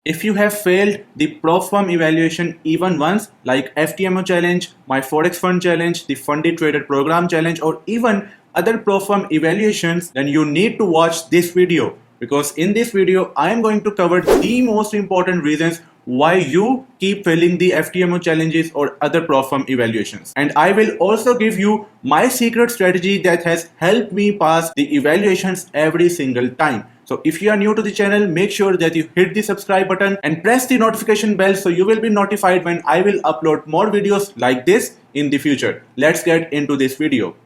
If you have failed the prop firm evaluation even once, like FTMO challenge, my FOREX fund challenge, the funded trader program challenge, or even other prop firm evaluations, then you need to watch this video, because in this video I am going to cover the most important reasons why you keep failing the FTMO challenges or other prop firm evaluations. And I will also give you my secret strategy that has helped me pass the evaluations every single time. So if you are new to the channel, make sure that you hit the subscribe button and press the notification bell so you will be notified when I will upload more videos like this in the future. Let's get into this video.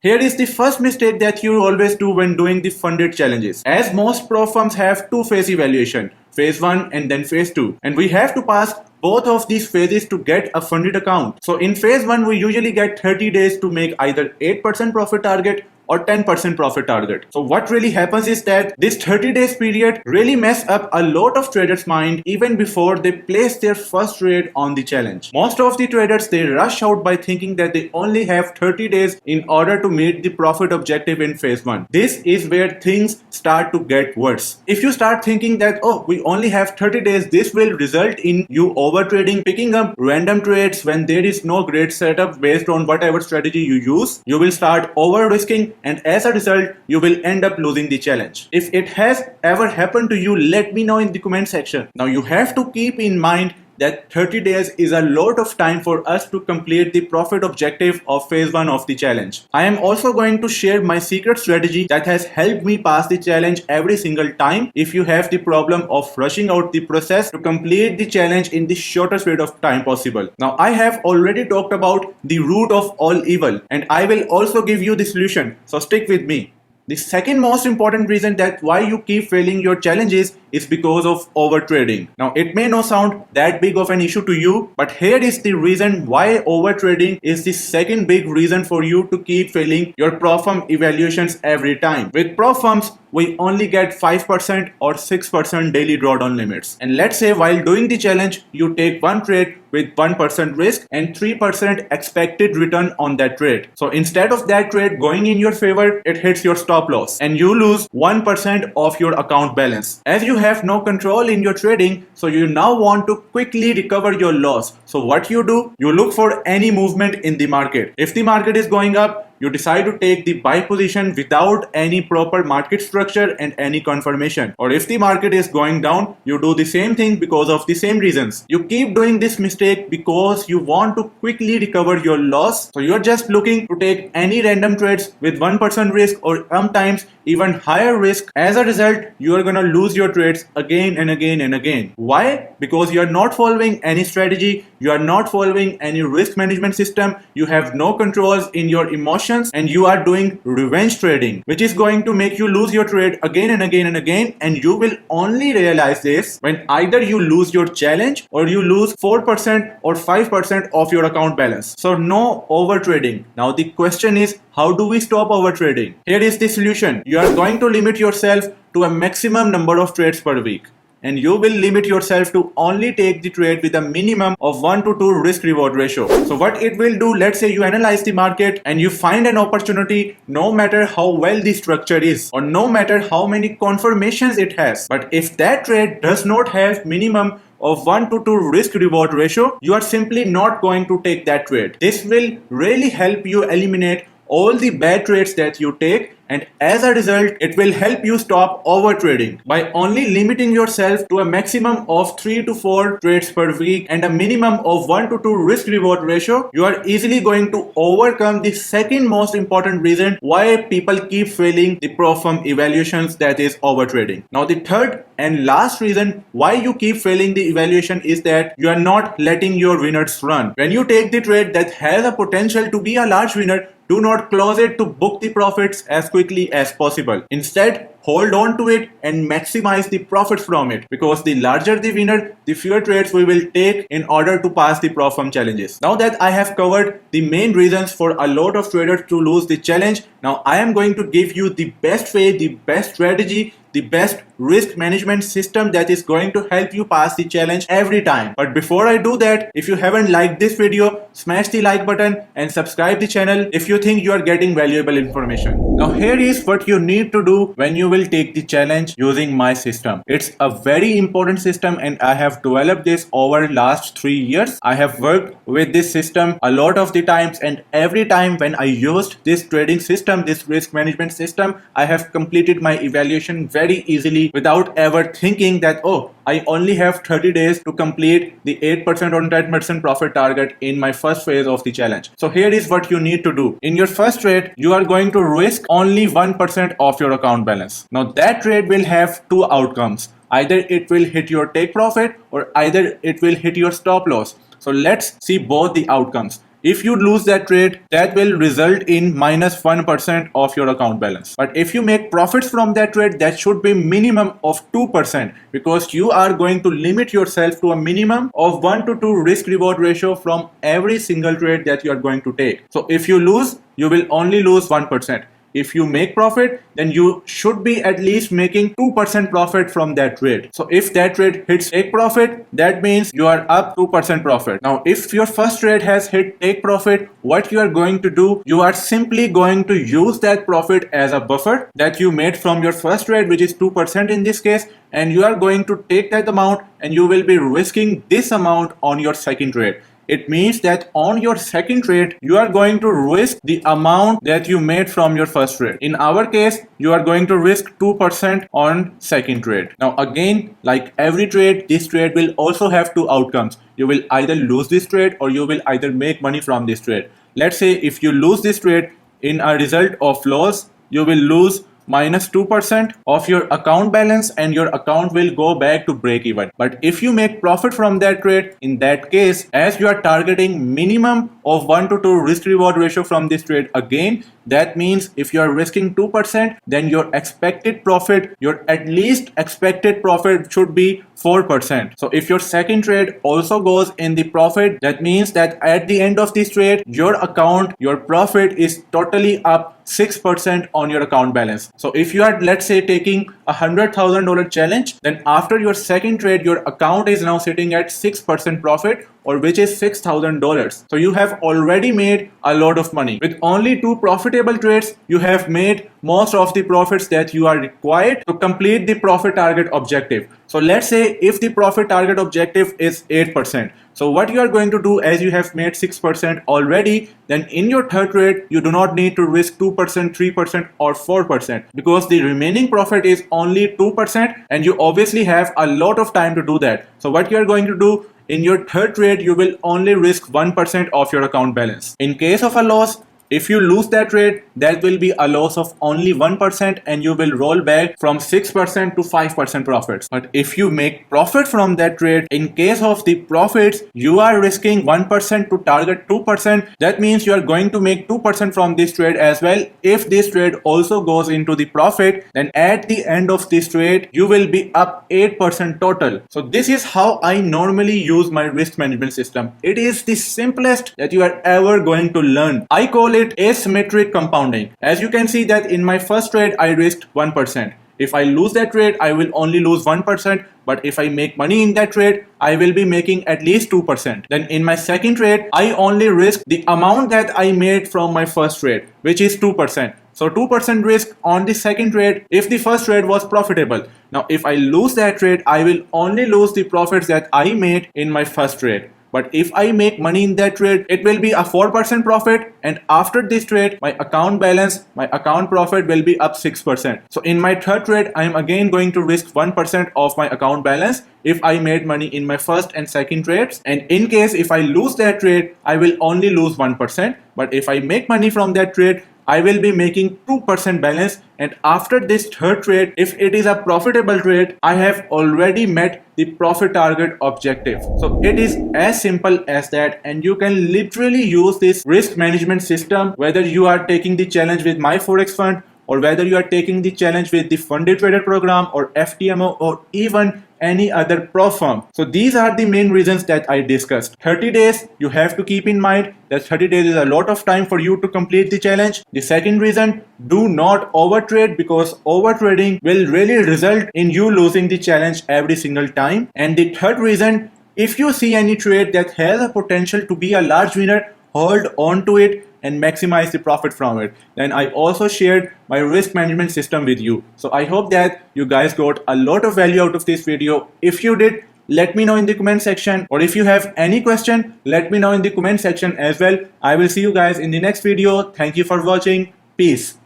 Here is the first mistake that you always do when doing the funded challenges. As most prop firms have two phase evaluation, phase 1 and then phase 2, and we have to pass both of these phases to get a funded account. So in phase 1 we usually get 30 days to make either 8% profit target or 10% profit target. So what really happens is that this 30 days period really mess up a lot of traders' mind even before they place their first trade on the challenge. Most of the traders, they rush out by thinking that they only have 30 days in order to meet the profit objective in phase 1. This is where things start to get worse. If you start thinking that, oh, we only have 30 days, this will result in you overtrading, picking up random trades when there is no great setup based on whatever strategy you use, you will start over risking, and as a result you will end up losing the challenge. If it has ever happened to you, let me know in the comment section. Now you have to keep in mind that 30 days is a lot of time for us to complete the profit objective of phase 1 of the challenge. I am also going to share my secret strategy that has helped me pass the challenge every single time if you have the problem of rushing out the process to complete the challenge in the shortest period of time possible. Now I have already talked about the root of all evil, and I will also give you the solution, so stick with me. The second most important reason that why you keep failing your challenges is because of overtrading. Now it may not sound that big of an issue to you, but here is the reason why overtrading is the second big reason for you to keep failing your prop firm evaluations every time. With prop firms, we only get 5% or 6% daily drawdown limits. And let's say while doing the challenge, you take one trade with 1% risk and 3% expected return on that trade. So instead of that trade going in your favor, it hits your stop loss and you lose 1% of your account balance. As you have no control in your trading, so you now want to quickly recover your loss. So what you do? You look for any movement in the market. If the market is going up, you decide to take the buy position without any proper market structure and any confirmation. Or if the market is going down, you do the same thing because of the same reasons. You keep doing this mistake because you want to quickly recover your loss. So you're just looking to take any random trades with 1% risk or sometimes even higher risk. As a result, you are gonna lose your trades again and again and again. Why? Because you are not following any strategy, you are not following any risk management system, you have no controls in your emotions, and you are doing revenge trading, which is going to make you lose your trade again and again and again, and you will only realize this when either you lose your challenge or you lose 4% or 5% of your account balance. So no over trading. Now the question is, how do we stop over trading? Here is the solution. You are going to limit yourself to a maximum number of trades per week, and you will limit yourself to only take the trade with a minimum of 1 to 2 risk reward ratio. So what it will do, let's say you analyze the market and you find an opportunity, no matter how well the structure is or no matter how many confirmations it has, but if that trade does not have minimum of 1 to 2 risk reward ratio, you are simply not going to take that trade. This will really help you eliminate all the bad trades that you take, and as a result it will help you stop over trading. By only limiting yourself to a maximum of 3 to 4 trades per week and a minimum of 1 to 2 risk reward ratio, you are easily going to overcome the second most important reason why people keep failing the prop firm evaluations, that is over trading. Now the third and last reason why you keep failing the evaluation is that you are not letting your winners run. When you take the trade that has a potential to be a large winner, do not close it to book the profits as quickly as possible. Instead, hold on to it and maximize the profits from it, because the larger the winner, the fewer trades we will take in order to pass the prop firm challenges. Now that I have covered the main reasons for a lot of traders to lose the challenge, now I am going to give you the best way, the best strategy, the best risk management system that is going to help you pass the challenge every time. But before I do that, if you haven't liked this video, smash the like button and subscribe the channel if you think you are getting valuable information. Now here is what you need to do when you will take the challenge using my system. It's a very important system and I have developed this over last 3 years. I have worked with this system a lot of the times, and every time when I used this trading system, this risk management system, I have completed my evaluation very easily without ever thinking that, oh, I only have 30 days to complete the 8% or 10% profit target in my first phase of the challenge. So here is what you need to do. In your first trade, you are going to risk only 1% of your account balance. Now that trade will have two outcomes. Either it will hit your take profit or either it will hit your stop loss. So let's see both the outcomes. If you lose that trade, that will result in minus 1% of your account balance. But if you make profits from that trade, that should be minimum of 2%, because you are going to limit yourself to a minimum of 1 to 2 risk reward ratio from every single trade that you are going to take. So if you lose, you will only lose 1%. If you make profit, then you should be at least making 2% profit from that trade. So if that trade hits take profit, that means you are up 2% profit. Now, if your first trade has hit take profit, what you are going to do, you are simply going to use that profit as a buffer that you made from your first trade, which is 2% in this case, and you are going to take that amount and you will be risking this amount on your second trade. It means that on your second trade, you are going to risk the amount that you made from your first trade. In our case, you are going to risk 2% on second trade. Now again, like every trade, this trade will also have two outcomes. You will either lose this trade or you will either make money from this trade. Let's say if you lose this trade, in a result of loss, you will lose minus 2% of your account balance and your account will go back to break even. But if you make profit from that trade, in that case, as you are targeting minimum of 1 to 2 risk reward ratio from this trade, again, that means if you are risking 2%, then your expected profit, your at least expected profit should be 4%. So if your second trade also goes in the profit, that means that at the end of this trade, your account, your profit is totally up 6% on your account balance. So if you are, let's say, taking a $100,000 challenge, then after your second trade, your account is now sitting at 6% profit, or which is $6,000. So you have already made a lot of money. With only 2 profitable trades, you have made most of the profits that you are required to complete the profit target objective. So let's say if the profit target objective is 8%. So what you are going to do, as you have made 6% already, then in your third trade, you do not need to risk 2%, 3% or 4%, because the remaining profit is only 2% and you obviously have a lot of time to do that. So what you are going to do, in your third trade, you will only risk 1% of your account balance. In case of a loss, if you lose that trade, that will be a loss of only 1% and you will roll back from 6% to 5% profits. But if you make profit from that trade, in case of the profits, you are risking 1% to target 2%. That means you are going to make 2% from this trade as well. If this trade also goes into the profit, then at the end of this trade, you will be up 8% total. So this is how I normally use my risk management system. It is the simplest that you are ever going to learn. I call it asymmetric compounding. As you can see that in my first trade, I risked 1%. If I lose that trade, I will only lose 1%. But if I make money in that trade, I will be making at least 2%. Then in my second trade, I only risk the amount that I made from my first trade, which is 2%. So 2% risk on the second trade if the first trade was profitable. Now, if I lose that trade, I will only lose the profits that I made in my first trade. But if I make money in that trade, it will be a 4% profit, and after this trade, my account balance, my account profit will be up 6%. So in my third trade, I am again going to risk 1% of my account balance if I made money in my first and second trades. And in case if I lose that trade, I will only lose 1%. But if I make money from that trade, I will be making 2% balance, and after this third trade, if it is a profitable trade, I have already met the profit target objective. So it is as simple as that, and you can literally use this risk management system whether you are taking the challenge with my forex fund or whether you are taking the challenge with the funded trader program or FTMO or even any other pro firm. So these are the main reasons that I discussed. 30 days, you have to keep in mind that 30 days is a lot of time for you to complete the challenge. The second reason, do not overtrade, because overtrading will really result in you losing the challenge every single time. And the third reason, if you see any trade that has a potential to be a large winner, hold on to it and maximize the profit from it. Then I also shared my risk management system with you. So I hope that you guys got a lot of value out of this video. If you did, let me know in the comment section, or if you have any question, let me know in the comment section as well. I will see you guys in the next video. Thank you for watching. Peace.